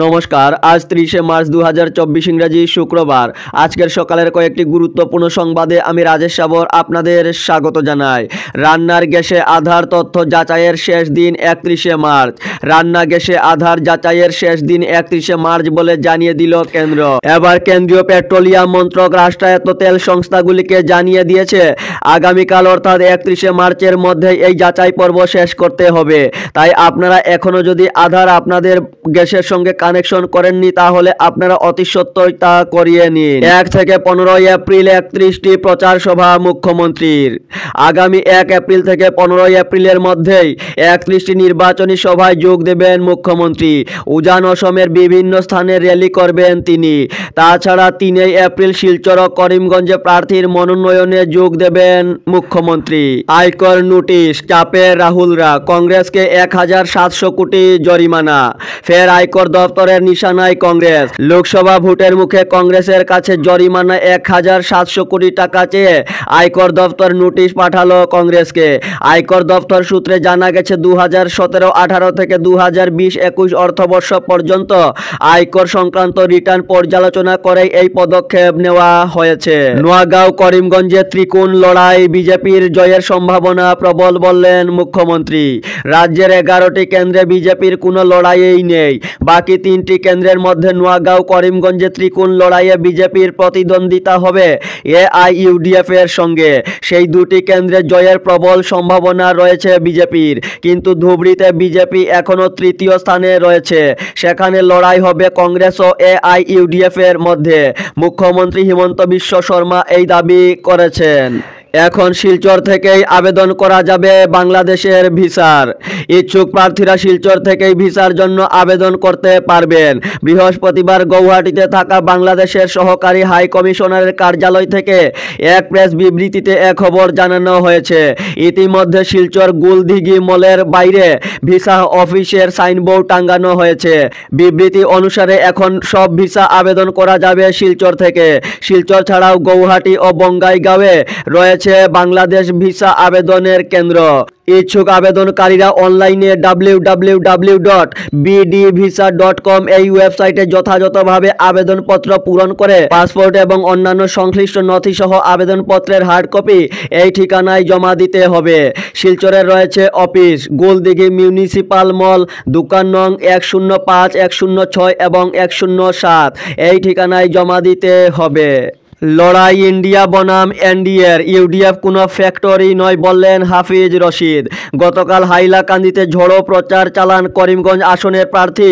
নমস্কার। আজ 30শে মার্চ 2024 ইংরেজি শুক্রবার। আজকের সকালের কয়েকটি গুরুত্বপূর্ণ সংবাদে আমি রাজেশ সাবর আপনাদের স্বাগত জানাই। রান্নার গ্যাসে আধার তথ্য যাচাইয়ের শেষ দিন 31শে মার্চ। রান্না গ্যাসে আধার যাচাইয়ের শেষ দিন 31শে মার্চ বলে জানিয়ে দিল কেন্দ্র। এবার কেন্দ্রীয় পেট্রোলিয়াম মন্ত্রক রাষ্ট্রায়ত্ত তেল সংস্থাগুলিকে জানিয়ে দিয়েছে আগামীকাল অর্থাৎ 31শে মার্চের মধ্যে এই যাচাই পর্ব শেষ করতে হবে। তাই আপনারা এখনো যদি আধার আপনাদের গ্যাসের সঙ্গে কানেকশন করেননি তাহলে আপনারা অতি সত্বর তা করিয়ে নিন। 1 থেকে 15 এপ্রিল 31টি প্রচার সভা মুখ্যমন্ত্রীর। আগামী 1 এপ্রিল থেকে 15 এপ্রিলের মধ্যেই 31টি নির্বাচনী সভায় যোগ দেবেন মুখ্যমন্ত্রী। উজান অসমের বিভিন্ন স্থানে র্যালি করবেন তিনি। তাছাড়া 3 এপ্রিল শিলচর ও করিমগঞ্জে প্রার্থীর মনোনয়নে যোগ দেবেন মুখ্যমন্ত্রী। আয়কর নোটিশ, চাপে রাহুলরা, কংগ্রেসকে 1700 কোটি জরিমানা। ফের আয়কর দপ্তরের নিশানায় কংগ্রেস। লোকসভা ভোটের মুখে কংগ্রেসের কাছে জরিমানা 1700 কোটি টাকা চেয়ে আয়কর দপ্তর নোটিশ পাঠালো কংগ্রেসকে। আয়কর দপ্তর সূত্রে জানা গেছে 2017-18 থেকে 2020-21 অর্থবর্ষ পর্যন্ত আয়কর সংক্রান্ত রিটার্ন পর্যালোচনা করে এই পদক্ষেপ নেওয়া হয়েছে। নোয়াগাঁও করিমগঞ্জে ত্রিকোণ লড়াই, বিজেপির জয়ের সম্ভাবনা প্রবল বললেন মুখ্যমন্ত্রী। রাজ্যের 11টি কেন্দ্রে বিজেপির কোনো লড়াইই নেই। বাকি 3টি কেন্দ্রের মধ্যে নোয়াগাঁও করিমগঞ্জে ত্রিকোণ লড়াইয়ে বিজেপির প্রতিদ্বন্দ্বিতা হবে এআইইউডিএফ এর সঙ্গে। সেই দুটি কেন্দ্রে জয়ের প্রবল সম্ভাবনা রয়েছে বিজেপির, কিন্তু ধুবড়ীতে বিজেপি এখনো তৃতীয় স্থানে রয়েছে। সেখানে লড়াই হবে কংগ্রেস ও এআইইউডিএফ এর মধ্যে। মুখ্যমন্ত্রী হিমন্ত বিশ্ব শর্মা এই দাবি করেছেন। এখন শিলচর থেকেই আবেদন করা যাবে বাংলাদেশের ভিসার। ইচ্ছুক প্রার্থীরা শিলচর থেকেই ভিসার জন্য আবেদন করতে পারবেন। বৃহস্পতিবার গৌহাটিতে থাকা বাংলাদেশের সহকারী হাই কমিশনারের কার্যালয় থেকে এক প্রেস বিবৃতিতে এ খবর জানানো হয়েছে। ইতিমধ্যে শিলচর গুলদিঘি মলের বাইরে ভিসা অফিসের সাইনবোর্ড টাঙ্গানো হয়েছে। বিবৃতি অনুসারে এখন সব ভিসা আবেদন করা যাবে শিলচর থেকে। শিলচর ছাড়াও গৌহাটি ও বঙ্গাইগাঁওয়ে রয়েছে বাংলাদেশ ভিসা আবেদনের কেন্দ্র। ইচ্ছুক আবেদনকারীরা অনলাইনে www.bdvisa.com এই ওয়েবসাইটে যথাযথভাবে আবেদনপত্র পূরণ করে পাসপোর্ট এবং অন্যান্য সংশ্লিষ্ট নথি সহ আবেদনপত্রের হার্ড কপি এই ঠিকানায় জমা দিতে হবে। শিলচরে রয়েছে অফিস, গোলদিঘি মিউনিসিপাল মল, দোকান নং 105, 106 এবং 107 এই ঠিকানায় জমা দিতে হবে। লড়াই ইন্ডিয়া বনাম এনডিএর, ইউডিএফ কোনো ফ্যাক্টরি নয় বললেন হাফিজ রশিদ। গতকাল হাইলাকান্দিতে ঝড়ো প্রচার চালান করিমগঞ্জ আসনের প্রার্থী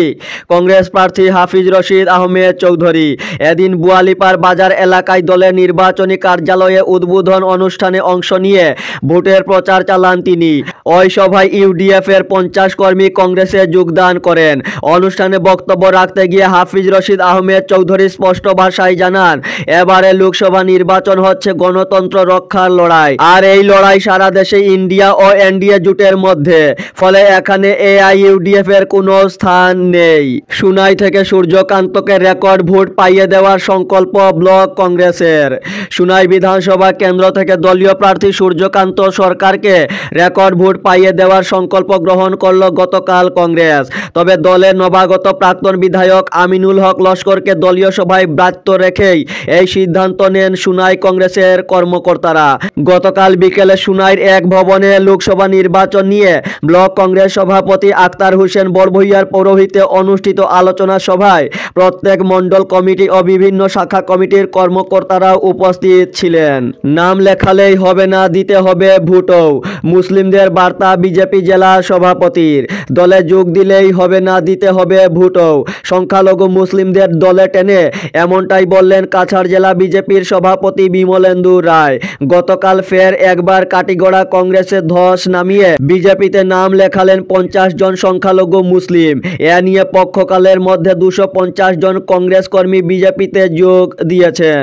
কংগ্রেস প্রার্থী হাফিজ রশিদ আহমেদ চৌধুরী। এদিন বুয়ালিপাড় বাজার এলাকায় দলের নির্বাচনী কার্যালয়ে উদ্বোধন অনুষ্ঠানে অংশ নিয়ে ভোটের প্রচার চালান তিনি। ওই সভায় ইউডিএফ এর 50 কর্মী কংগ্রেসে যোগদান করেন। অনুষ্ঠানে বক্তব্য রাখতে গিয়ে হাফিজ রশিদ আহমেদ চৌধুরী স্পষ্ট ভাষায় জানান, এবারে লোকসভা নির্বাচন হচ্ছে গণতন্ত্র রক্ষার লড়াই, আর এই লড়াই সারা দেশে ইন্ডিয়া ও এনডিএ জোটের মধ্যে। ফলে এখানে এআইইউডিএফ এর কোনো স্থান নেই। সুনাই থেকে সূর্যকান্তকে রেকর্ড ভোট পাইয়ে দেওয়ার সংকল্প ব্লক কংগ্রেসের। সুনাই বিধানসভা কেন্দ্র থেকে দলীয় প্রার্থী সূর্যকান্ত সরকারকে রেকর্ড ভোট পাইয়ে দেওয়ার সংকল্প গ্রহণ করল গতকাল কংগ্রেস। তবে দলের নবাগত প্রাক্তন বিধায়ক আমিনুল হক লস্করকে দলীয় সভায় ব্রাত্য রেখেই এই সিদ্ধান্ত নেন সুনাই কংগ্রেসের কর্মকর্তারা। গতকাল বিকেলে সুনাইর এক ভবনে লোকসভা নির্বাচন নিয়ে ব্লক কংগ্রেস সভাপতি আক্তার হোসেন বড়ভূইয়ার পৌরোহিত্যে অনুষ্ঠিত আলোচনা সভায় প্রত্যেক মণ্ডল কমিটি ও বিভিন্ন শাখা কমিটির কর্মকর্তারা উপস্থিত ছিলেন। নাম লেখালেই হবে না, দিতে হবে ভোটও, মুসলিমদের বার্তা বিজেপি জেলা সভাপতির। দলে যোগ দিলেই হবে না, দিতে হবে ভোটও, সংখ্যালঘু মুসলিমদের দলে টেনে এমনটাই বললেন কাছাড় জেলা বিজেপির সভাপতি বিমলেন্দু রায়। গতকাল ফের একবার কাটিগড়া কংগ্রেসে ধস নামিয়ে বিজেপিতে নাম লেখালেন 50 জন সংখ্যালঘু মুসলিম। এ নিয়ে পক্ষকালের মধ্যে 250 জন কংগ্রেস কর্মী বিজেপিতে যোগ দিয়েছেন।